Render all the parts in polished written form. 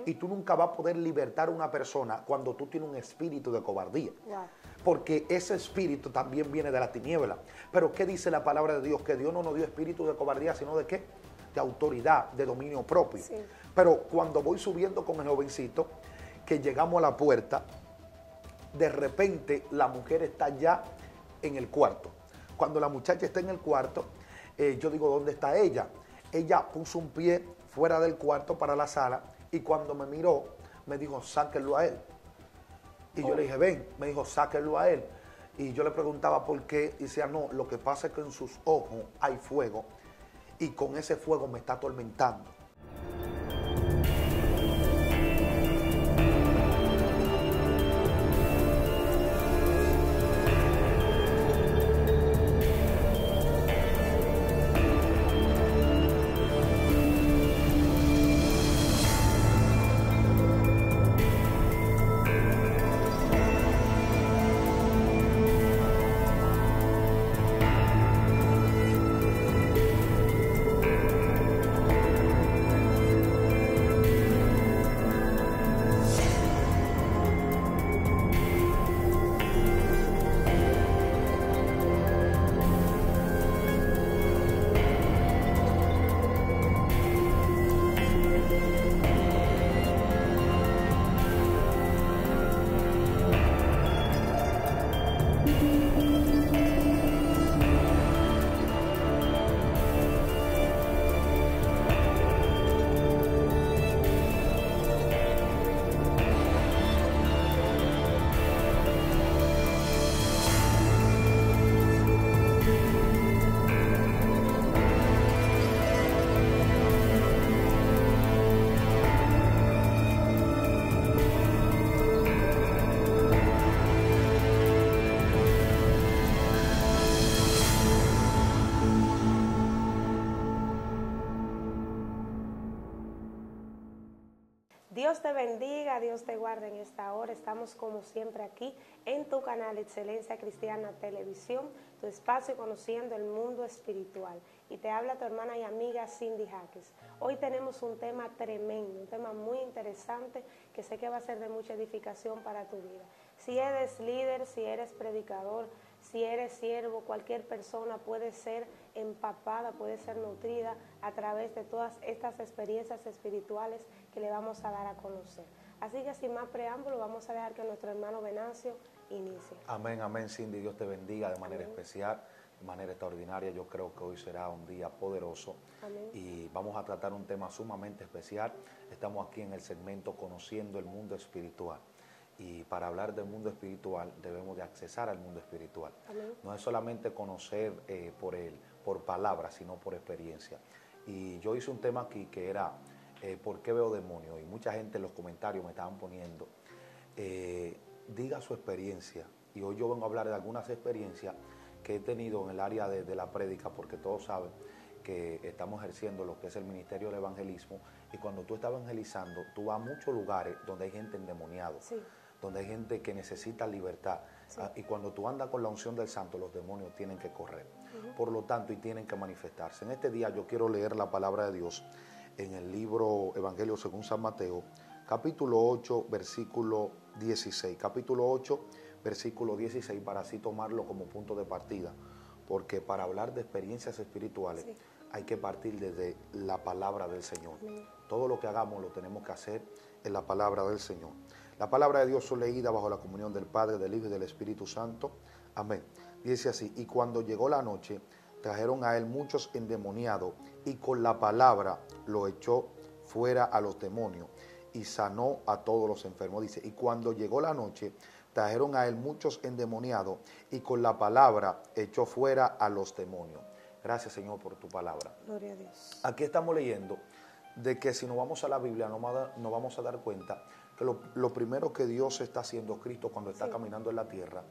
Y tú nunca vas a poder libertar a una persona cuando tú tienes un espíritu de cobardía. Wow. Porque ese espíritu también viene de la tiniebla. Pero ¿qué dice la palabra de Dios? Que Dios no nos dio espíritu de cobardía, sino de ¿qué? De autoridad, de dominio propio. Sí. Pero cuando voy subiendo con el jovencito, que llegamos a la puerta, de repente la mujer está ya en el cuarto. Cuando la muchacha está en el cuarto, yo digo, ¿dónde está ella? Ella puso un pie fuera del cuarto para la sala y cuando me miró, me dijo, sáquenlo a él. Y yo le dije, ven, me dijo, sáquenlo a él. Y yo le preguntaba por qué, y decía, no, lo que pasa es que en sus ojos hay fuego y con ese fuego me está atormentando. Dios te bendiga, Dios te guarde en esta hora. Estamos como siempre aquí en tu canal Excelencia Cristiana Televisión, tu espacio conociendo el mundo espiritual. Y te habla tu hermana y amiga Cindy Jaques. Hoy tenemos un tema tremendo, un tema muy interesante que sé que va a ser de mucha edificación para tu vida. Si eres líder, si eres predicador, si eres siervo, cualquier persona puede ser empapada, puede ser nutrida a través de todas estas experiencias espirituales que le vamos a dar a conocer. Así que sin más preámbulo, vamos a dejar que nuestro hermano Venancio inicie. Amén, amén, Cindy. Dios te bendiga de manera especial, de manera extraordinaria. Yo creo que hoy será un día poderoso. Amén. Y vamos a tratar un tema sumamente especial. Estamos aquí en el segmento Conociendo el Mundo Espiritual. Y para hablar del mundo espiritual debemos de accesar al mundo espiritual. Amén. No es solamente conocer por palabras, sino por experiencia. Y yo hice un tema aquí que era ¿por qué veo demonios? Y mucha gente en los comentarios me estaban poniendo, diga su experiencia. Y hoy yo vengo a hablar de algunas experiencias que he tenido en el área de la prédica, porque todos saben que estamos ejerciendo lo que es el ministerio del evangelismo. Y cuando tú estás evangelizando, tú vas a muchos lugares donde hay gente endemoniada. Sí. Donde hay gente que necesita libertad. Sí. Y cuando tú andas con la unción del santo, los demonios tienen que correr. Por lo tanto, y tienen que manifestarse. En este día yo quiero leer la palabra de Dios en el libro Evangelio según San Mateo, capítulo 8, versículo 16. Capítulo 8, versículo 16, para así tomarlo como punto de partida. Porque para hablar de experiencias espirituales, sí, hay que partir desde la palabra del Señor. Amén. Todo lo que hagamos lo tenemos que hacer en la palabra del Señor. La palabra de Dios fue leída bajo la comunión del Padre, del Hijo y del Espíritu Santo. Amén. Dice así, y cuando llegó la noche, trajeron a él muchos endemoniados, y con la palabra lo echó fuera a los demonios, y sanó a todos los enfermos. Dice, y cuando llegó la noche, trajeron a él muchos endemoniados, y con la palabra echó fuera a los demonios. Gracias, Señor, por tu palabra. Gloria a Dios. Aquí estamos leyendo de que si nos vamos a la Biblia, nos vamos a dar cuenta que lo primero que Dios está haciendo, Cristo, cuando está caminando en la tierra,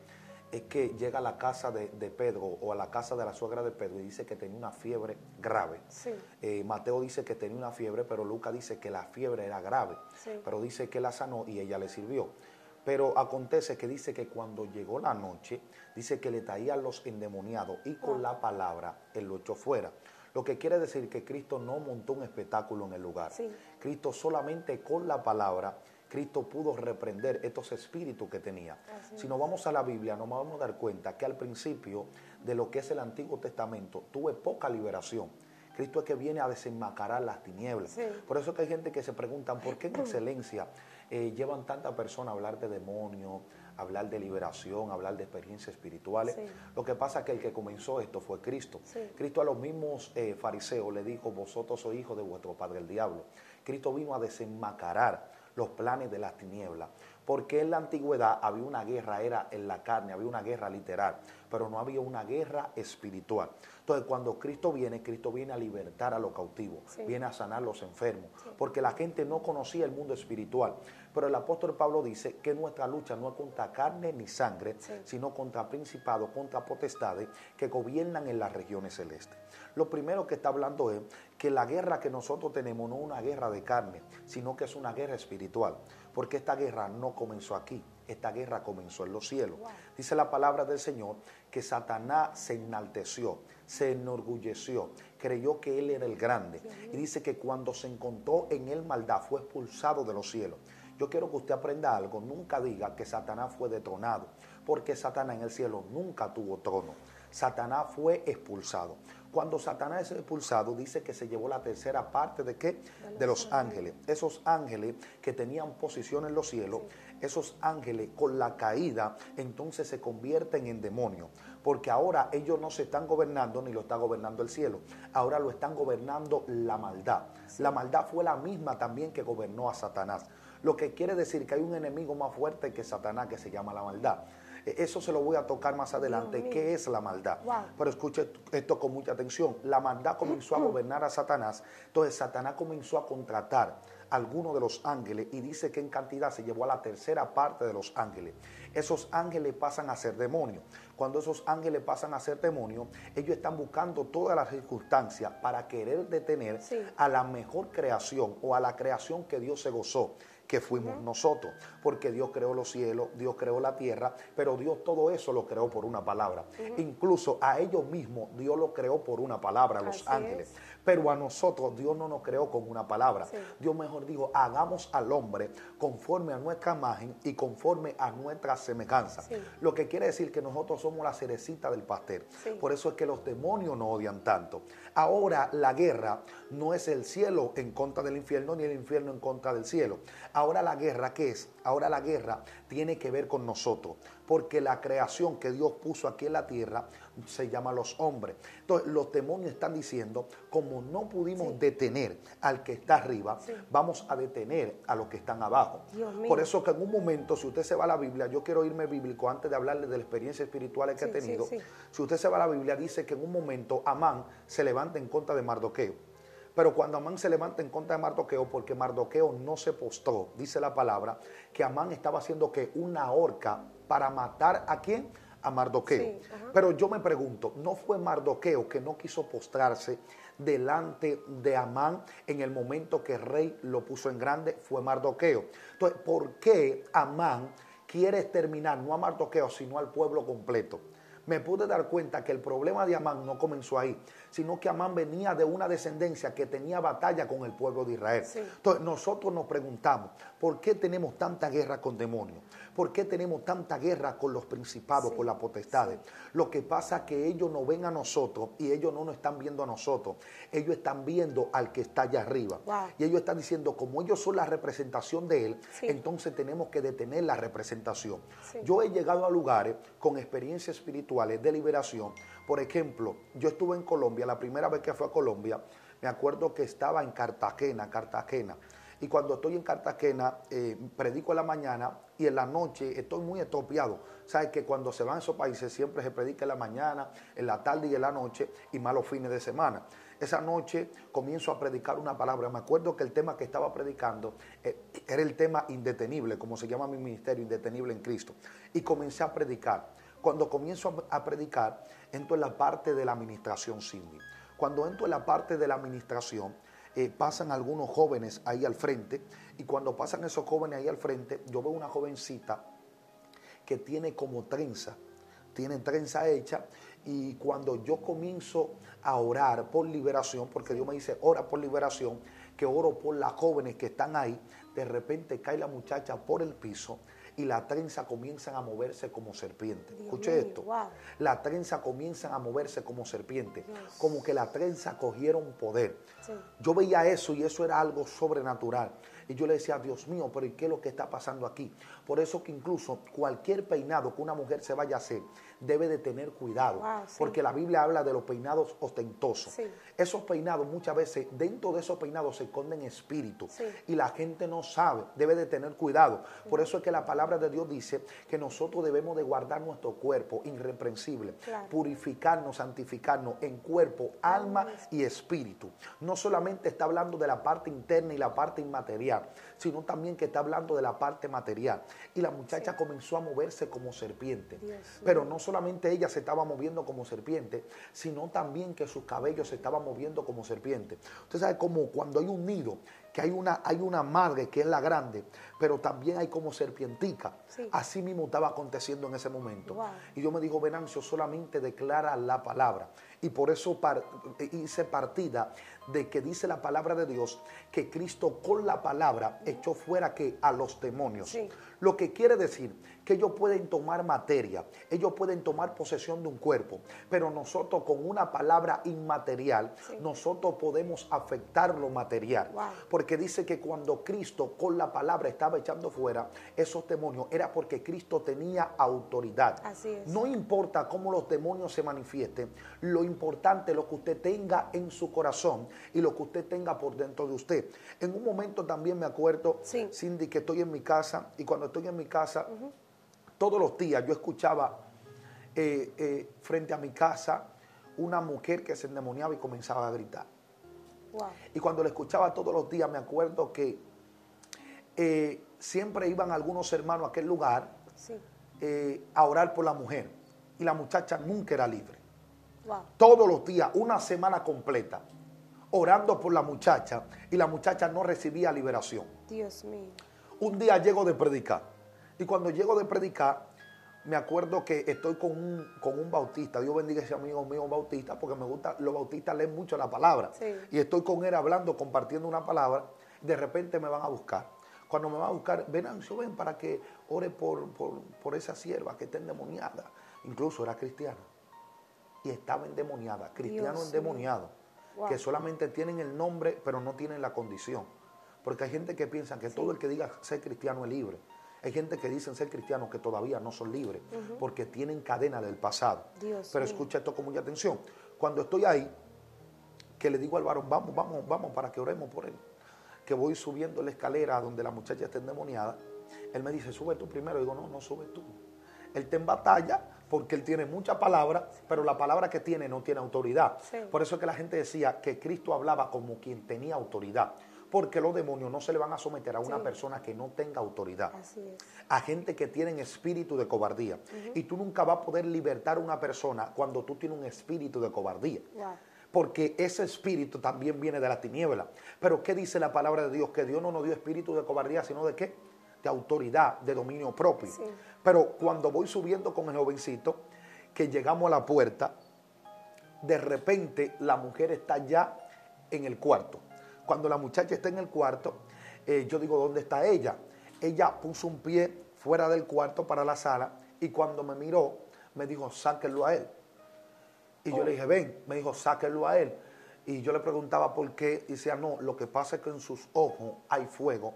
es que llega a la casa de Pedro o a la casa de la suegra de Pedro y dice que tenía una fiebre grave. Sí. Mateo dice que tenía una fiebre, pero Lucas dice que la fiebre era grave. Sí. Pero dice que la sanó y ella le sirvió. Pero acontece que dice que cuando llegó la noche, dice que le traían los endemoniados y con la palabra él lo echó fuera. Lo que quiere decir que Cristo no montó un espectáculo en el lugar. Sí. Cristo solamente con la palabra, Cristo pudo reprender estos espíritus que tenía. Si nos vamos a la Biblia, nos vamos a dar cuenta que al principio de lo que es el Antiguo Testamento, tuve poca liberación. Cristo es que viene a desenmascarar las tinieblas. Sí. Por eso que hay gente que se preguntan, ¿por qué en excelencia llevan tantas personas a hablar de demonios, hablar de liberación, hablar de experiencias espirituales? Sí. Lo que pasa es que el que comenzó esto fue Cristo. Sí. Cristo a los mismos fariseos le dijo, vosotros sois hijos de vuestro padre el diablo. Cristo vino a desenmascarar los planes de las tinieblas, porque en la antigüedad había una guerra, era en la carne, había una guerra literal, pero no había una guerra espiritual. Entonces, cuando Cristo viene a libertar a los cautivos, sí, viene a sanar a los enfermos, sí, porque la gente no conocía el mundo espiritual. Pero el apóstol Pablo dice que nuestra lucha no es contra carne ni sangre, sí, sino contra principados, contra potestades que gobiernan en las regiones celestes. Lo primero que está hablando es que la guerra que nosotros tenemos no es una guerra de carne, sino que es una guerra espiritual, porque esta guerra no comenzó aquí, esta guerra comenzó en los cielos. Wow. Dice la palabra del Señor que Satanás se enalteció, se enorgulleció, creyó que él era el grande, y dice que cuando se encontró en él maldad fue expulsado de los cielos. Yo quiero que usted aprenda algo, nunca diga que Satanás fue detronado, porque Satanás en el cielo nunca tuvo trono. Satanás fue expulsado. Cuando Satanás es expulsado, dice que se llevó la tercera parte ¿de qué? De los ángeles. Esos ángeles que tenían posición en los cielos, sí, esos ángeles con la caída, entonces se convierten en demonios. Porque ahora ellos no se están gobernando ni lo está gobernando el cielo. Ahora lo están gobernando la maldad. Sí. La maldad fue la misma también que gobernó a Satanás. Lo que quiere decir que hay un enemigo más fuerte que Satanás que se llama la maldad. Eso se lo voy a tocar más adelante. ¿Qué es la maldad? Wow. Pero escuche esto con mucha atención. La maldad comenzó a gobernar a Satanás. Entonces Satanás comenzó a contratar a algunos de los ángeles y dice que en cantidad se llevó a la tercera parte de los ángeles. Esos ángeles pasan a ser demonios. Cuando esos ángeles pasan a ser demonios, ellos están buscando todas las circunstancias para querer detener, sí, a la mejor creación o a la creación que Dios se gozó, que fuimos nosotros, porque Dios creó los cielos, Dios creó la tierra, pero Dios todo eso lo creó por una palabra. Incluso a ellos mismos Dios lo creó por una palabra, los ángeles. Pero a nosotros Dios no nos creó con una palabra. Sí. Dios mejor dijo, hagamos al hombre conforme a nuestra imagen y conforme a nuestra semejanza. Sí. Lo que quiere decir que nosotros somos la cerecita del pastel. Sí. Por eso es que los demonios nos odian tanto. Ahora la guerra no es el cielo en contra del infierno ni el infierno en contra del cielo. Ahora la guerra, ¿qué es? Ahora la guerra tiene que ver con nosotros, porque la creación que Dios puso aquí en la tierra se llama los hombres. Entonces los demonios están diciendo, como no pudimos, sí, detener al que está arriba, sí, vamos a detener a los que están abajo. Por eso que en un momento, si usted se va a la Biblia, yo quiero irme bíblico antes de hablarle de las experiencias espirituales que he tenido. Sí, sí. Si usted se va a la Biblia, dice que en un momento Amán se levanta en contra de Mardoqueo. Pero cuando Amán se levanta en contra de Mardoqueo, porque Mardoqueo no se postró, dice la palabra, que Amán estaba haciendo que una horca para matar ¿a quién? A Mardoqueo. Sí, pero yo me pregunto, ¿no fue Mardoqueo que no quiso postrarse delante de Amán en el momento que el rey lo puso en grande? Fue Mardoqueo. Entonces, ¿por qué Amán quiere exterminar no a Mardoqueo, sino al pueblo completo? Me pude dar cuenta que el problema de Amán no comenzó ahí, sino que Amán venía de una descendencia que tenía batalla con el pueblo de Israel. Sí. Entonces nosotros nos preguntamos, ¿por qué tenemos tanta guerra con demonios? ¿Por qué tenemos tanta guerra con los principados, sí, con las potestades? Sí. Lo que pasa es que ellos no ven a nosotros y ellos no nos están viendo a nosotros. Ellos están viendo al que está allá arriba. Wow. Y ellos están diciendo, como ellos son la representación de él, sí, entonces tenemos que detener la representación. Sí. Yo he llegado a lugares con experiencia espiritual de liberación. Por ejemplo, yo estuve en Colombia, la primera vez que fui a Colombia, me acuerdo que estaba en Cartagena, y cuando estoy en Cartagena, predico en la mañana y en la noche estoy muy estropeado. Sabes que cuando se van a esos países siempre se predica en la mañana, en la tarde y en la noche, y más los fines de semana. Esa noche comienzo a predicar una palabra. Me acuerdo que el tema que estaba predicando era el tema indetenible, como se llama mi ministerio, indetenible en Cristo. Y comencé a predicar. Cuando comienzo a predicar, entro en la parte de la administración, Cindy. Cuando entro en la parte de la administración, pasan algunos jóvenes ahí al frente, y cuando pasan esos jóvenes ahí al frente, yo veo una jovencita que tiene como trenza, tiene trenza hecha, Y cuando yo comienzo a orar por liberación, porque Dios me dice, ora por liberación, que oro por las jóvenes que están ahí, de repente cae la muchacha por el piso y la trenza comienzan a moverse como serpiente. Escuche esto. Wow. La trenza comienzan a moverse como serpiente, Dios. como que la trenza cogieron poder. Sí. Yo veía eso y eso era algo sobrenatural. Y yo le decía, Dios mío, pero ¿y qué es lo que está pasando aquí? Por eso que incluso cualquier peinado que una mujer se vaya a hacer debe de tener cuidado. Wow, sí. Porque la Biblia habla de los peinados ostentosos. Sí. Esos peinados muchas veces, dentro de esos peinados se esconden espíritus. Sí. Y la gente no sabe, debe de tener cuidado. Por eso es que la palabra de Dios dice que nosotros debemos de guardar nuestro cuerpo irreprensible, Claro. purificarnos, santificarnos en cuerpo, alma y espíritu. No solamente está hablando de la parte interna y la parte inmaterial, sino también que está hablando de la parte material. Y la muchacha Sí. comenzó a moverse como serpiente. Dios Pero mío. no solamente ella se estaba moviendo como serpiente, sino también que sus cabellos se estaban moviendo como serpiente. Usted sabe como cuando hay un nido, que hay una madre que es la grande, pero también hay como serpientica. Sí. Así mismo estaba aconteciendo en ese momento. Wow. Y Dios me dijo, Venancio, solamente declara la palabra. Y por eso hice partida de que dice la palabra de Dios que Cristo con la palabra echó fuera que a los demonios. Sí. Lo que quiere decir que ellos pueden tomar materia, ellos pueden tomar posesión de un cuerpo, pero nosotros con una palabra inmaterial, Sí. nosotros podemos afectar lo material. Wow. Porque dice que cuando Cristo con la palabra estaba echando fuera esos demonios, era porque Cristo tenía autoridad. Así es. No importa cómo los demonios se manifiesten, lo importante es lo que usted tenga en su corazón y lo que usted tenga por dentro de usted. En un momento también me acuerdo, Sí. Cindy, que estoy en mi casa, y cuando estoy en mi casa, todos los días yo escuchaba frente a mi casa una mujer que se endemoniaba y comenzaba a gritar. Wow. Y cuando la escuchaba todos los días, me acuerdo que siempre iban algunos hermanos a aquel lugar Sí. a orar por la mujer. Y la muchacha nunca era libre. Wow. Todos los días, una semana completa, orando por la muchacha, y la muchacha no recibía liberación. Dios mío. Un día llego de predicar, y cuando llego de predicar, me acuerdo que estoy con un bautista. Dios bendiga a ese amigo mío bautista, porque me gusta, los bautistas leen mucho la palabra. Sí. Y estoy con él hablando, compartiendo una palabra. De repente me van a buscar. Cuando me van a buscar, Venancio, ven para que ore por esa sierva que está endemoniada. Incluso era cristiana. Y estaba endemoniada, cristiano Dios endemoniado. Wow. Que solamente tienen el nombre, pero no tienen la condición. Porque hay gente que piensa que todo el que diga ser cristiano es libre. Hay gente que dicen ser cristianos que todavía no son libres, porque tienen cadena del pasado. Dios Pero mío. escucha esto con mucha atención. Cuando estoy ahí, que le digo al varón, vamos para que oremos por él. Que voy subiendo la escalera donde la muchacha está endemoniada. Él me dice, sube tú primero. Digo, no sube tú. Él está en batalla porque él tiene mucha palabra, pero la palabra que tiene no tiene autoridad. Sí. Por eso es que la gente decía que Cristo hablaba como quien tenía autoridad. Porque los demonios no se le van a someter a una persona que no tenga autoridad. Así es. A gente que tienen espíritu de cobardía. Y tú nunca vas a poder libertar a una persona cuando tú tienes un espíritu de cobardía. Wow. Porque ese espíritu también viene de la tiniebla. Pero ¿qué dice la palabra de Dios? Que Dios no nos dio espíritu de cobardía, sino de ¿qué? De autoridad, de dominio propio. Sí. Pero cuando voy subiendo con el jovencito, que llegamos a la puerta, de repente la mujer está ya en el cuarto. Cuando la muchacha está en el cuarto, yo digo, ¿dónde está ella? Ella puso un pie fuera del cuarto para la sala, y cuando me miró, me dijo, sáquenlo a él. Y yo le dije, ven, me dijo, sáquenlo a él. Y yo le preguntaba por qué, y decía, no, lo que pasa es que en sus ojos hay fuego,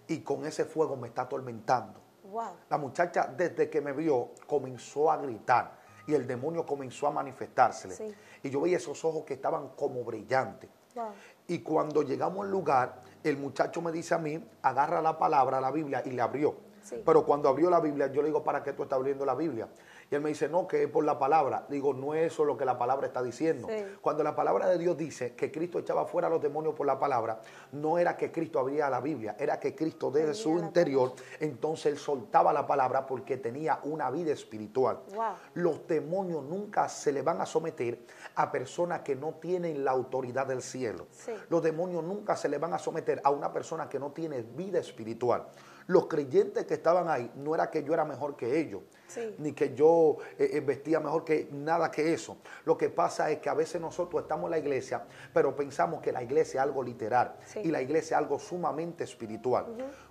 y con ese fuego me está atormentando. Wow. La muchacha, desde que me vio, comenzó a gritar, y el demonio comenzó a manifestársele. Sí. Y yo veía esos ojos que estaban como brillantes. Wow. Y cuando llegamos al lugar, el muchacho me dice a mí, agarra la palabra, la Biblia, y le abrió. Sí. Pero cuando abrió la Biblia, yo le digo, ¿para qué tú estás abriendo la Biblia? Y él me dice, no, que es por la palabra. Digo, no es eso lo que la palabra está diciendo. Sí. Cuando la palabra de Dios dice que Cristo echaba fuera a los demonios por la palabra, no era que Cristo abría la Biblia, era que Cristo desde Tenía su la interior, entonces él soltaba la palabra porque tenía una vida espiritual. Wow. Los demonios nunca se le van a someter a personas que no tienen la autoridad del cielo. Sí. Los demonios nunca se le van a someter a una persona que no tiene vida espiritual. Los creyentes que estaban ahí, no era que yo era mejor que ellos, Sí. ni que yo vestía mejor que nada que eso. Lo que pasa es que a veces nosotros estamos en la iglesia, pero pensamos que la iglesia es algo literal Sí. y la iglesia es algo sumamente espiritual.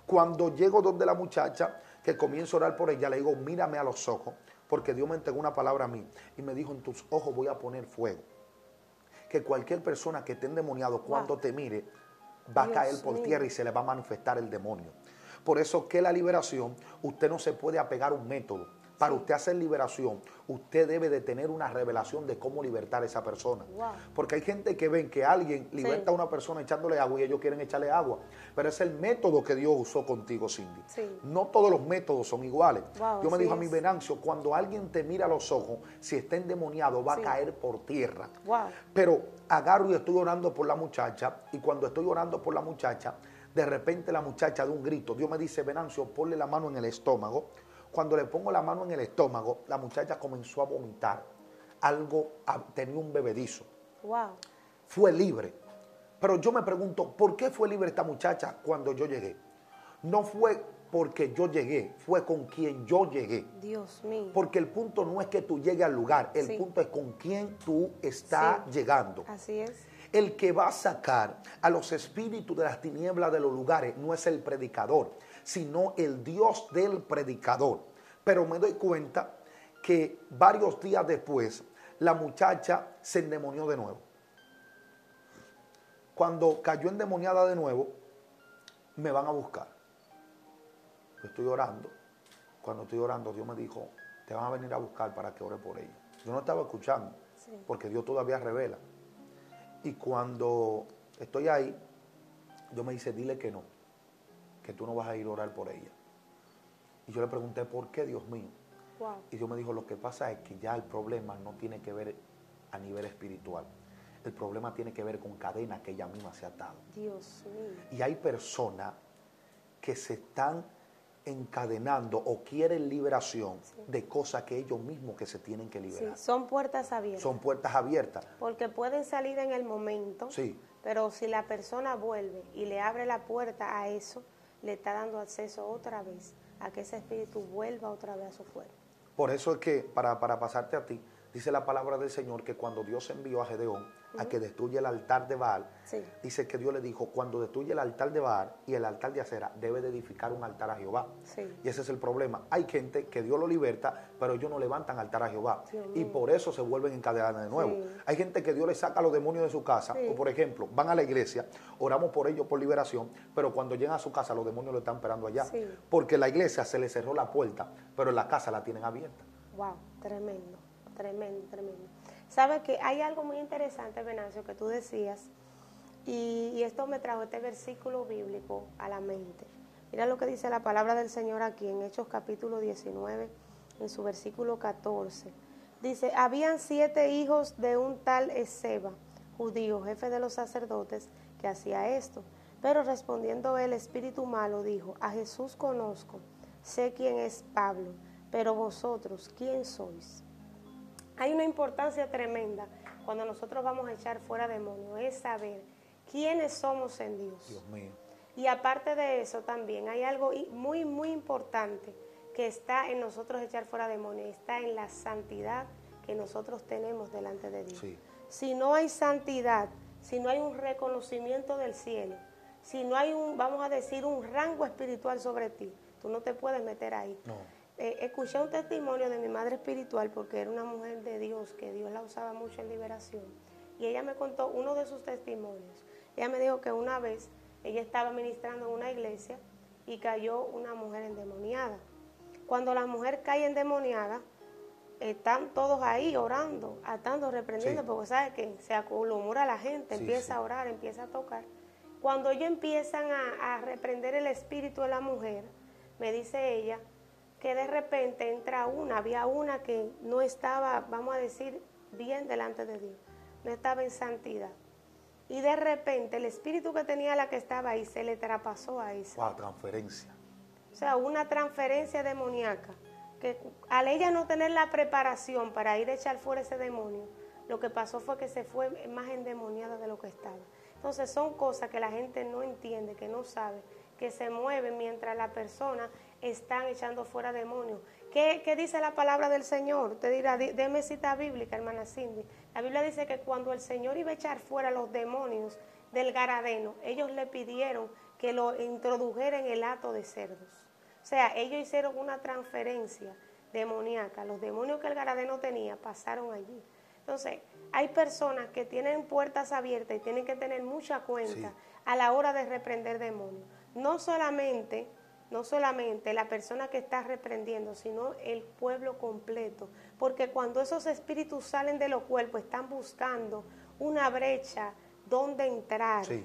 Cuando llego donde la muchacha, que comienzo a orar por ella, le digo, mírame a los ojos, porque Dios me entregó una palabra a mí y me dijo, en tus ojos voy a poner fuego. Que cualquier persona que esté endemoniado, cuando te mire, va a Dios caer por mío. tierra y se le va a manifestar el demonio. Por eso que la liberación, usted no se puede apegar a un método. Para Sí. usted hacer liberación, usted debe de tener una revelación de cómo libertar a esa persona. Wow. Porque hay gente que ven que alguien liberta a una persona echándole agua y ellos quieren echarle agua. Pero es el método que Dios usó contigo, Cindy. Sí. No todos los métodos son iguales. Wow, Dios me así dijo a mí, es. Venancio, cuando alguien te mira a los ojos, si está endemoniado, va Sí. a caer por tierra. Wow. Pero agarro y estoy orando por la muchacha, y cuando estoy orando por la muchacha, de repente la muchacha da un grito. Dios me dice, Venancio, ponle la mano en el estómago. Cuando le pongo la mano en el estómago, la muchacha comenzó a vomitar. Tenía un bebedizo. Wow. Fue libre. Pero yo me pregunto, ¿por qué fue libre esta muchacha cuando yo llegué? No fue porque yo llegué, fue con quien yo llegué. Dios mío. Porque el punto no es que tú llegues al lugar, el Sí. punto es con quién tú estás Sí. llegando. Así es. El que va a sacar a los espíritus de las tinieblas de los lugares no es el predicador, sino el Dios del predicador. Pero me doy cuenta que varios días después, la muchacha se endemonió de nuevo. Cuando cayó endemoniada de nuevo, me van a buscar. Yo estoy orando. Cuando estoy orando, Dios me dijo, te van a venir a buscar para que ore por ella. Yo no estaba escuchando, Sí. porque Dios todavía revela. Y cuando estoy ahí, Dios me dice, dile que no, que tú no vas a ir a orar por ella. Y yo le pregunté, ¿por qué, Dios mío? Wow. Y Dios me dijo, lo que pasa es que ya el problema no tiene que ver a nivel espiritual. El problema tiene que ver con cadenas que ella misma se ha atado. Dios mío. Y hay personas que se están encadenando o quieren liberación de cosas que ellos mismos que se tienen que Sí, liberar. son puertas abiertas. Son puertas abiertas. Porque pueden salir en el momento, Sí. pero si la persona vuelve y le abre la puerta a eso, le está dando acceso otra vez a que ese espíritu vuelva otra vez a su cuerpo. Por eso es que, para pasarte a ti, dice la palabra del Señor que cuando Dios envió a Gedeón a que destruya el altar de Baal, Sí. dice que Dios le dijo, cuando destruye el altar de Baal y el altar de Acera, debe de edificar un altar a Jehová. Sí. Y ese es el problema. Hay gente que Dios lo liberta, pero ellos no levantan altar a Jehová. Dios Y mío. por eso se vuelven encadenados de nuevo. Sí. Hay gente que Dios le saca a los demonios de su casa, Sí. o por ejemplo, van a la iglesia, oramos por ellos por liberación, pero cuando llegan a su casa los demonios lo están esperando allá. Sí. Porque la iglesia se le cerró la puerta, pero en la casa la tienen abierta. Wow, tremendo, tremendo, tremendo. Sabes que hay algo muy interesante, Venancio, que tú decías, y esto me trajo este versículo bíblico a la mente. Mira lo que dice la palabra del Señor aquí en Hechos capítulo 19, en su versículo 14. Dice, habían 7 hijos de un tal Esceva, judío, jefe de los sacerdotes, que hacía esto. Pero respondiendo el espíritu malo, dijo, a Jesús conozco, sé quién es Pablo, pero vosotros, ¿quién sois? Hay una importancia tremenda cuando nosotros vamos a echar fuera demonios, es saber quiénes somos en Dios. Dios mío. Y aparte de eso también hay algo muy, muy importante que está en nosotros echar fuera demonios, está en la santidad que nosotros tenemos delante de Dios. Sí. Si no hay santidad, si no hay un reconocimiento del cielo, si no hay un, vamos a decir, un rango espiritual sobre ti, tú no te puedes meter ahí. No. Escuché un testimonio de mi madre espiritual porque era una mujer de Dios, que Dios la usaba mucho en liberación. Y ella me contó uno de sus testimonios. Ella me dijo que una vez ella estaba ministrando en una iglesia y cayó una mujer endemoniada. Cuando la mujer cae endemoniada, están todos ahí orando, atando, reprendiendo, Sí. porque sabe que se aglomera la gente, Sí, empieza sí. a orar, empieza a tocar. Cuando ellos empiezan a reprender el espíritu de la mujer, me dice ella, que de repente entra había una que no estaba, vamos a decir, bien delante de Dios, no estaba en santidad. Y de repente el espíritu que tenía la que estaba ahí se le traspasó a esa. Wow, transferencia. O sea, una transferencia demoníaca, que al ella no tener la preparación para ir a echar fuera ese demonio, lo que pasó fue que se fue más endemoniada de lo que estaba. Entonces son cosas que la gente no entiende, que no sabe, que se mueven mientras la persona están echando fuera demonios. ¿Qué dice la palabra del Señor? Usted dirá, déme cita bíblica, hermana Cindy. La Biblia dice que cuando el Señor iba a echar fuera los demonios del Garadeno, ellos le pidieron que lo introdujera en el hato de cerdos. O sea, ellos hicieron una transferencia demoníaca. Los demonios que el Garadeno tenía pasaron allí. Entonces, hay personas que tienen puertas abiertas y tienen que tener mucha cuenta a la hora de reprender demonios. No solamente la persona que está reprendiendo, sino el pueblo completo. Porque cuando esos espíritus salen de los cuerpos, están buscando una brecha donde entrar. Sí.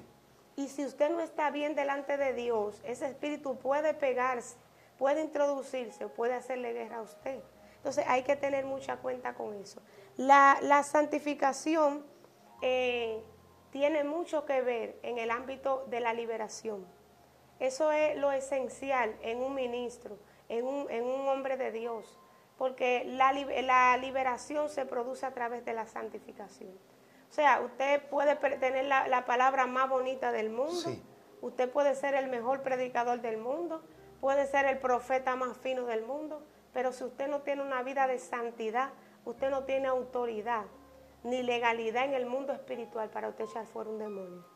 Y si usted no está bien delante de Dios, ese espíritu puede pegarse, puede introducirse o puede hacerle guerra a usted. Entonces hay que tener mucha cuenta con eso. La santificación tiene mucho que ver en el ámbito de la liberación. Eso es lo esencial en un ministro, en un hombre de Dios, porque la liberación se produce a través de la santificación. O sea, usted puede tener la palabra más bonita del mundo, usted puede ser el mejor predicador del mundo, puede ser el profeta más fino del mundo, pero si usted no tiene una vida de santidad, usted no tiene autoridad ni legalidad en el mundo espiritual para usted echar fuera un demonio.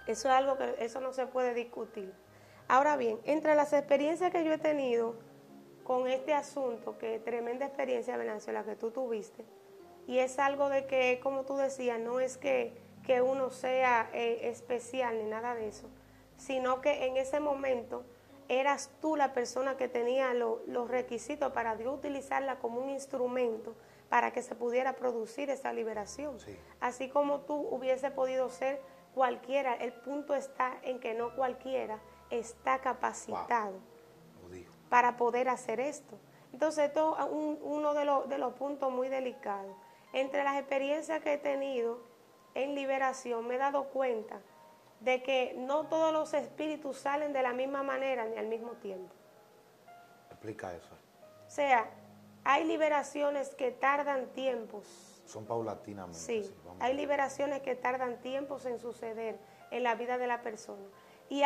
Eso es algo que eso no se puede discutir. Ahora bien, entre las experiencias que yo he tenido con este asunto, que tremenda experiencia, Venancio, la que tú tuviste, y es algo de que, como tú decías, no es que uno sea especial ni nada de eso, sino que en ese momento eras tú la persona que tenía los requisitos para Dios utilizarla como un instrumento para que se pudiera producir esa liberación. Sí. Así como tú hubiese podido ser cualquiera, el punto está en que no cualquiera está capacitado para poder hacer esto. Entonces, esto es uno de los puntos muy delicados. Entre las experiencias que he tenido en liberación, me he dado cuenta de que no todos los espíritus salen de la misma manera ni al mismo tiempo. Explica eso. O sea, hay liberaciones que tardan tiempos. Son paulatinamente. Sí, hay liberaciones que tardan tiempos en suceder en la vida de la persona. Y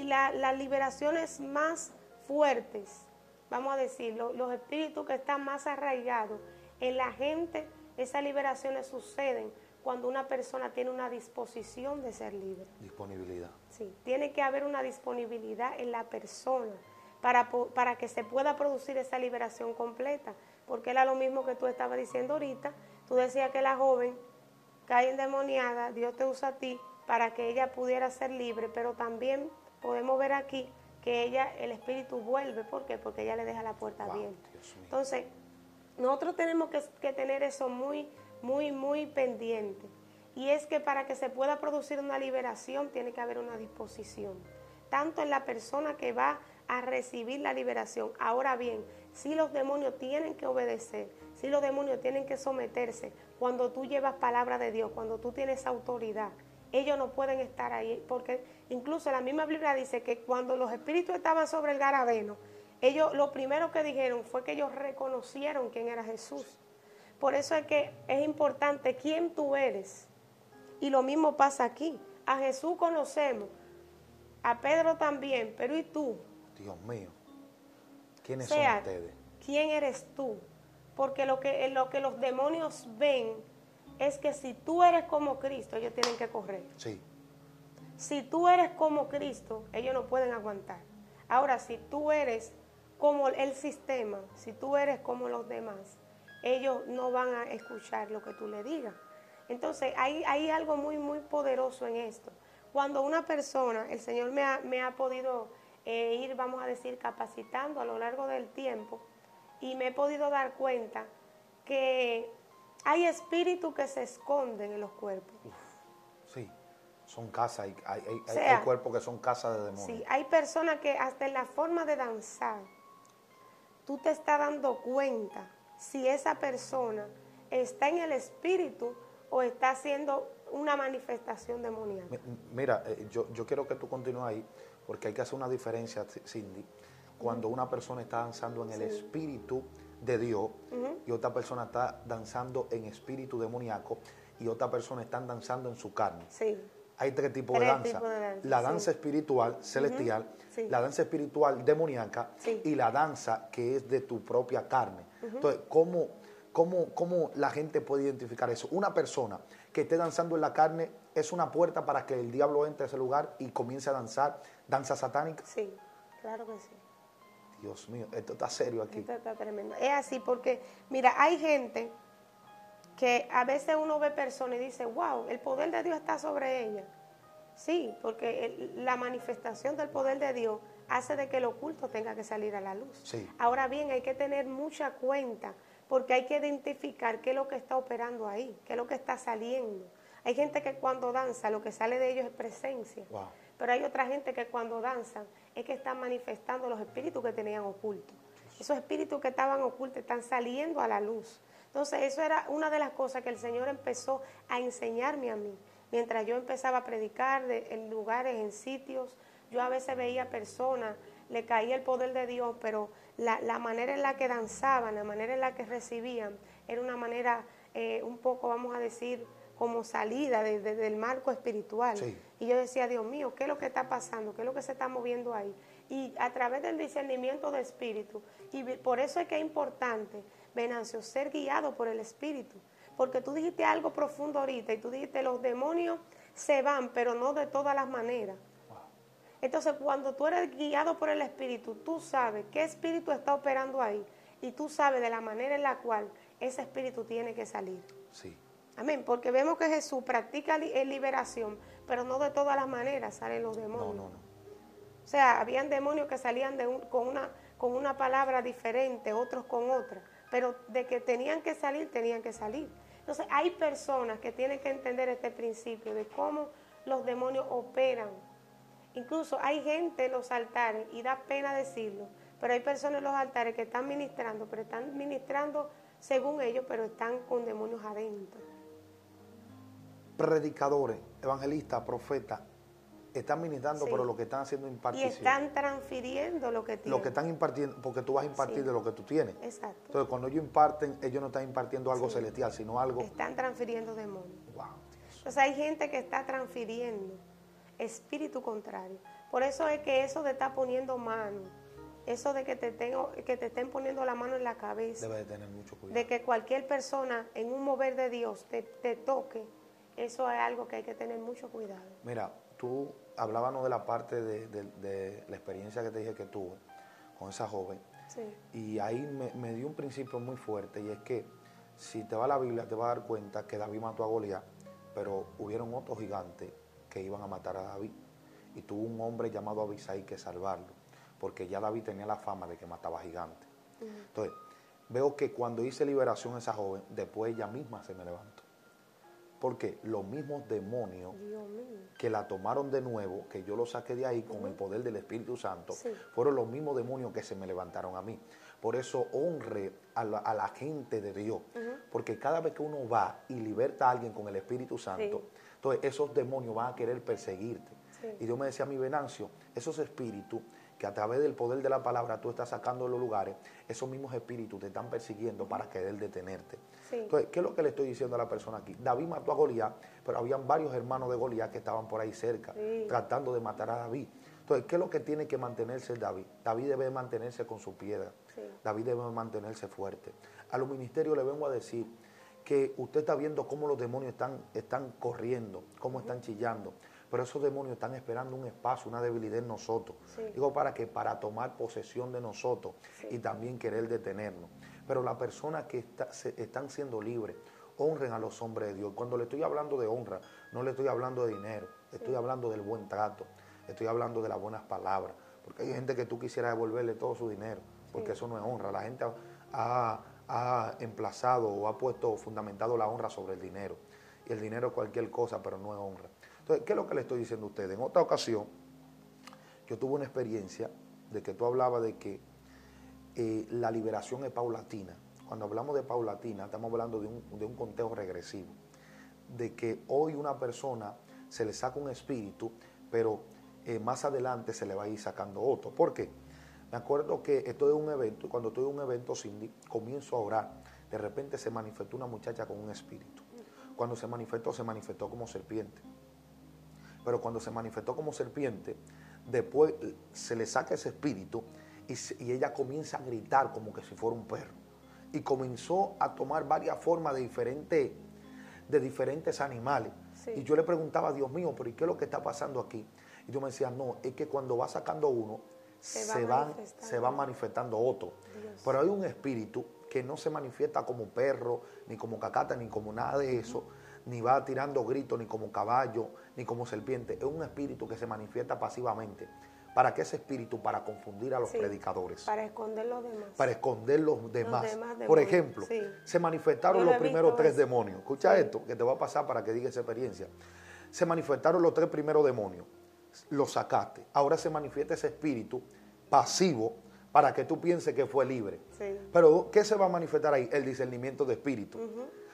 las liberaciones más fuertes, vamos a decir, los espíritus que están más arraigados en la gente, esas liberaciones suceden cuando una persona tiene una disposición de ser libre. Disponibilidad. Sí, tiene que haber una disponibilidad en la persona para que se pueda producir esa liberación completa. Porque era lo mismo que tú estabas diciendo ahorita. Tú decías que la joven cae endemoniada, Dios te usa a ti para que ella pudiera ser libre, pero también podemos ver aquí que el espíritu vuelve. ¿Por qué? Porque ella le deja la puerta abierta. Entonces, nosotros tenemos que tener eso muy pendiente. Y es que para que se pueda producir una liberación tiene que haber una disposición, tanto en la persona que va a recibir la liberación. Ahora bien, si los demonios tienen que obedecer, si los demonios tienen que someterse, cuando tú llevas palabra de Dios, cuando tú tienes autoridad, ellos no pueden estar ahí, porque incluso la misma Biblia dice que cuando los espíritus estaban sobre el Garadeno, ellos lo primero que dijeron fue que ellos reconocieron quién era Jesús. Por eso es que es importante quién tú eres. Y lo mismo pasa aquí. A Jesús conocemos, a Pedro también, pero ¿y tú? Dios mío, ¿quiénes son ustedes? ¿Quién eres tú? Porque lo que los demonios ven es que si tú eres como Cristo, ellos tienen que correr. Sí. Si tú eres como Cristo, ellos no pueden aguantar. Ahora, si tú eres como el sistema, si tú eres como los demás, ellos no van a escuchar lo que tú le digas. Entonces, hay algo muy poderoso en esto. Cuando una persona, el Señor me ha podido ir, vamos a decir, capacitando a lo largo del tiempo, y me he podido dar cuenta que hay espíritus que se esconden en los cuerpos. Sí, son casas, hay cuerpos que son casas de demonios. Sí, hay personas que hasta en la forma de danzar, tú te estás dando cuenta si esa persona está en el espíritu o está haciendo una manifestación demoníaca. Mira, yo quiero que tú continúes ahí, porque hay que hacer una diferencia, Cindy, cuando una persona está danzando en el espíritu de Dios y otra persona está danzando en espíritu demoníaco y otra persona está danzando en su carne. Sí. hay tres tipos de Tres danza. tipos de danza, La sí. danza espiritual celestial, Sí. la danza espiritual demoníaca Sí. y la danza que es de tu propia carne. Entonces, ¿cómo la gente puede identificar eso? Una persona que esté danzando en la carne es una puerta para que el diablo entre a ese lugar y comience a danzar danza satánica. Sí, claro que sí. Dios mío, esto está serio aquí. Esto está tremendo. Es así porque, mira, hay gente que a veces uno ve personas y dice, wow, el poder de Dios está sobre ella. Sí, porque la manifestación del poder de Dios hace de que el oculto tenga que salir a la luz. Sí. Ahora bien, hay que tener mucha cuenta porque hay que identificar qué es lo que está operando ahí, qué es lo que está saliendo. Hay gente que cuando danza lo que sale de ellos es presencia, Wow. pero hay otra gente que cuando danzan es que están manifestando los espíritus que tenían ocultos. Esos espíritus que estaban ocultos están saliendo a la luz. Entonces, eso era una de las cosas que el Señor empezó a enseñarme a mí. Mientras yo empezaba a predicar en lugares, en sitios, yo a veces veía personas, le caía el poder de Dios, pero la manera en la que danzaban, la manera en la que recibían, era una manera un poco, vamos a decir, como salida del marco espiritual. Sí. Y yo decía, Dios mío, ¿qué es lo que está pasando? ¿Qué es lo que se está moviendo ahí? Y a través del discernimiento de espíritu, y por eso es que es importante, Venancio, ser guiado por el espíritu. Porque tú dijiste algo profundo ahorita y tú dijiste, los demonios se van, pero no de todas las maneras. Wow. Entonces, cuando tú eres guiado por el espíritu, tú sabes qué espíritu está operando ahí y tú sabes de la manera en la cual ese espíritu tiene que salir. Sí. Amén, porque vemos que Jesús practica liberación, pero no de todas las maneras salen los demonios. No. O sea, habían demonios que salían con una palabra diferente, otros con otra, pero de que tenían que salir, tenían que salir. Entonces, hay personas que tienen que entender este principio de cómo los demonios operan. Incluso hay gente en los altares, y da pena decirlo, pero hay personas en los altares que están ministrando, pero están ministrando según ellos, pero están con demonios adentro. Predicadores, evangelistas, profetas, están ministrando, Sí. pero lo que están haciendo es Y impartición. están transfiriendo lo que tienen. Lo que están impartiendo, porque tú vas a impartir Sí. de lo que tú tienes. Exacto. Entonces, cuando ellos imparten, ellos no están impartiendo algo Sí. celestial, sino algo... Están transfiriendo demonios. Wow, Dios. Entonces hay gente que está transfiriendo espíritu contrario. Por eso es que eso de estar poniendo mano, eso de que te estén poniendo la mano en la cabeza, Debe de tener mucho cuidado. de que cualquier persona en un mover de Dios te toque, eso es algo que hay que tener mucho cuidado. Mira, tú hablábamos de la parte de la experiencia que te dije que tuve con esa joven. Sí. Y ahí me dio un principio muy fuerte, y es que si te va a la Biblia te vas a dar cuenta que David mató a Goliat, pero hubieron otros gigantes que iban a matar a David. Y tuvo un hombre llamado Abisai que salvarlo, porque ya David tenía la fama de que mataba gigantes. Entonces, veo que cuando hice liberación a esa joven, después ella misma se me levantó. Porque los mismos demonios Dios mío. que la tomaron de nuevo, que yo lo saqué de ahí con el poder del Espíritu Santo, Sí. fueron los mismos demonios que se me levantaron a mí. Por eso honre a la gente de Dios, porque cada vez que uno va y liberta a alguien con el Espíritu Santo, Sí. entonces esos demonios van a querer perseguirte. Sí. Y Dios me decía a mí, Venancio, esos espíritus que a través del poder de la palabra tú estás sacando de los lugares, esos mismos espíritus te están persiguiendo para querer detenerte. Sí. Entonces, ¿qué es lo que le estoy diciendo a la persona aquí? David mató a Goliat, pero habían varios hermanos de Goliat que estaban por ahí cerca, Sí. tratando de matar a David. Entonces, ¿qué es lo que tiene que mantenerse David? David debe mantenerse con su piedra. Sí. David debe mantenerse fuerte. A los ministerios le vengo a decir que usted está viendo cómo los demonios están corriendo, cómo están chillando, pero esos demonios están esperando un espacio, una debilidad en nosotros. Sí. Digo, para tomar posesión de nosotros Sí. y también querer detenernos. Pero las personas que están siendo libres, honren a los hombres de Dios. Cuando le estoy hablando de honra, no le estoy hablando de dinero, estoy hablando del buen trato, estoy hablando de las buenas palabras, porque hay gente que tú quisieras devolverle todo su dinero, porque eso no es honra. La gente ha emplazado o ha fundamentado la honra sobre el dinero, y el dinero es cualquier cosa, pero no es honra. Entonces, ¿qué es lo que le estoy diciendo a ustedes? En otra ocasión, yo tuve una experiencia de que tú hablabas de que la liberación es paulatina. Cuando hablamos de paulatina, estamos hablando de un conteo regresivo, de que hoy una persona se le saca un espíritu, pero más adelante se le va a ir sacando otro. ¿Por qué? Me acuerdo que estoy en un evento, y cuando estoy en un evento, Cindy, comienzo a orar. De repente se manifestó una muchacha con un espíritu. Cuando se manifestó como serpiente. pero cuando se manifestó como serpiente, después se le saca ese espíritu y ella comienza a gritar como que si fuera un perro. Y comenzó a tomar varias formas de diferentes animales. Sí. Y yo le preguntaba, Dios mío, pero ¿y qué es lo que está pasando aquí? Y Dios me decía, no, es que cuando va sacando uno, se va manifestando otro. Dios. Pero hay un espíritu que no se manifiesta como perro, ni como cacata, ni como nada de eso, ni va tirando gritos, ni como caballo, ni como serpiente. Es un espíritu que se manifiesta pasivamente. ¿Para qué ese espíritu? Para confundir a los predicadores. Para esconder los demás. Para esconder los demás. demonios. Por ejemplo, se manifestaron los primeros 3 eso. demonios. Escucha esto, que te va a pasar para que digas esa experiencia. Se manifestaron los 3 primeros demonios. Los sacaste. Ahora se manifiesta ese espíritu pasivo para que tú pienses que fue libre. Sí. Pero ¿qué se va a manifestar ahí? El discernimiento de espíritu.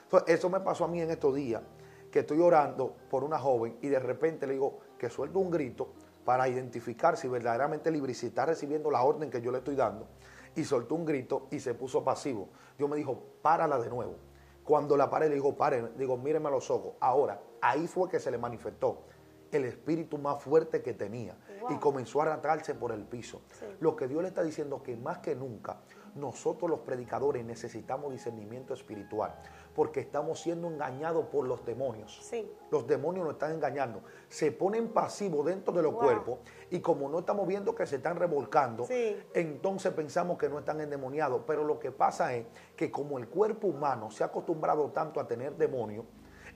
Entonces, eso me pasó a mí en estos días, que estoy orando por una joven y de repente le digo que suelto un grito para identificar si verdaderamente libre y si está recibiendo la orden que yo le estoy dando. Y soltó un grito y se puso pasivo. Dios me dijo, párala de nuevo. Cuando la paré, le digo, pare, digo, míreme a los ojos. Ahora, ahí fue que se le manifestó el espíritu más fuerte que tenía. Wow. Y comenzó a arrastrarse por el piso. Sí. Lo que Dios le está diciendo que más que nunca, nosotros los predicadores necesitamos discernimiento espiritual, porque estamos siendo engañados por los demonios. Sí. Los demonios nos están engañando. Se ponen pasivos dentro de los cuerpos y como no estamos viendo que se están revolcando, entonces pensamos que no están endemoniados. Pero lo que pasa es que como el cuerpo humano se ha acostumbrado tanto a tener demonios,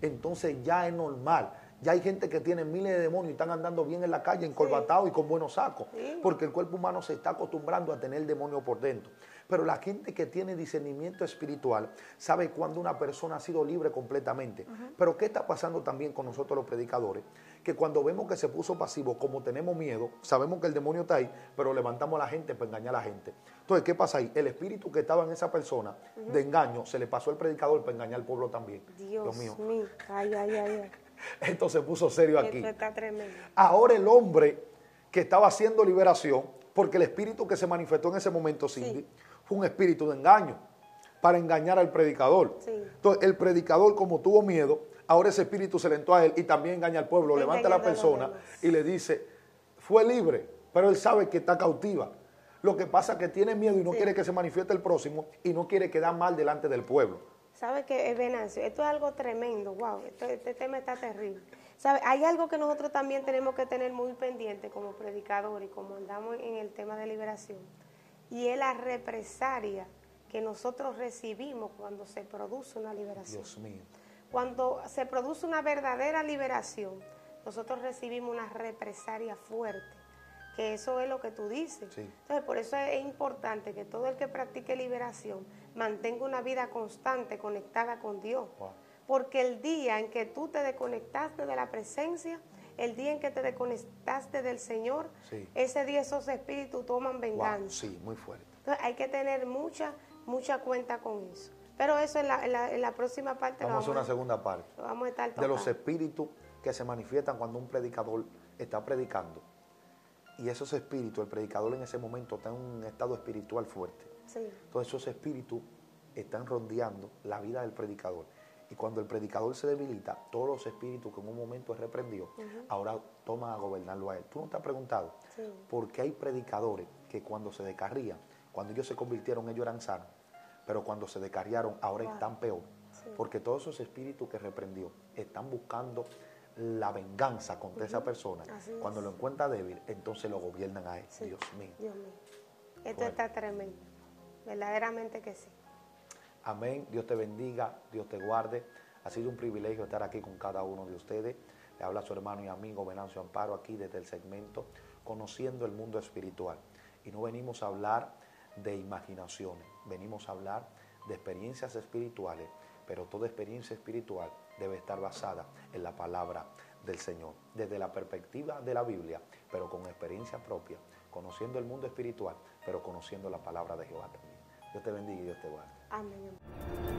entonces ya es normal. Ya hay gente que tiene miles de demonios y están andando bien en la calle, encorbatados y con buenos sacos, porque el cuerpo humano se está acostumbrando a tener demonios por dentro. Pero la gente que tiene discernimiento espiritual sabe cuando una persona ha sido libre completamente. Pero ¿qué está pasando también con nosotros los predicadores? Que cuando vemos que se puso pasivo, como tenemos miedo, sabemos que el demonio está ahí, pero levantamos a la gente para engañar a la gente. Entonces, ¿qué pasa ahí? El espíritu que estaba en esa persona de engaño se le pasó al predicador para engañar al pueblo también. Dios mío. Ay. Esto se puso serio aquí. Esto está tremendo. Ahora el hombre que estaba haciendo liberación, porque el espíritu que se manifestó en ese momento, Cindy, fue un espíritu de engaño, para engañar al predicador. Sí. Entonces el predicador, como tuvo miedo, ahora ese espíritu se le entró a él y también engaña al pueblo. Levanta a la persona y le dice, fue libre, pero él sabe que está cautiva. Lo que pasa es que tiene miedo y no quiere que se manifieste el próximo y no quiere quedar mal delante del pueblo. ¿Sabe qué, Venancio? Esto es algo tremendo, wow, este tema está terrible. ¿Sabe? Hay algo que nosotros también tenemos que tener muy pendiente como predicadores y como andamos en el tema de liberación, y es la represalia que nosotros recibimos cuando se produce una liberación. Dios mío. Cuando se produce una verdadera liberación, nosotros recibimos una represalia fuerte, que eso es lo que tú dices. Sí. Entonces, por eso es importante que todo el que practique liberación mantenga una vida constante, conectada con Dios. Wow. Porque el día en que tú te desconectaste de la presencia, el día en que te desconectaste del Señor, ese día esos espíritus toman venganza. Wow, sí, muy fuerte. Entonces, hay que tener mucha cuenta con eso. Pero eso en la próxima parte vamos a una segunda parte. Lo vamos a estar tocando. De los espíritus que se manifiestan cuando un predicador está predicando. Y esos espíritus, el predicador en ese momento está en un estado espiritual fuerte. Sí. Entonces esos espíritus están rondeando la vida del predicador. Y cuando el predicador se debilita, todos los espíritus que en un momento es reprendido, ahora toman a gobernarlo a él. ¿Tú no te has preguntado por qué hay predicadores que cuando se descarrían, cuando ellos se convirtieron, ellos eran sanos, pero cuando se descarriaron, ahora están peor? Sí. Porque todos esos espíritus que reprendió están buscando la venganza contra esa persona. Cuando lo encuentra débil, entonces lo gobiernan a él. Sí. Dios mío. Dios mío. Esto está tremendo. Verdaderamente que sí. Amén. Dios te bendiga, Dios te guarde. Ha sido un privilegio estar aquí con cada uno de ustedes. Le habla su hermano y amigo Venancio Amparo aquí desde el segmento Conociendo el Mundo Espiritual. Y no venimos a hablar de imaginaciones, venimos a hablar de experiencias espirituales, pero toda experiencia espiritual debe estar basada en la palabra del Señor, desde la perspectiva de la Biblia, pero con experiencia propia, conociendo el mundo espiritual, pero conociendo la palabra de Jehová también. Dios te bendiga y Dios te guarde. Amén.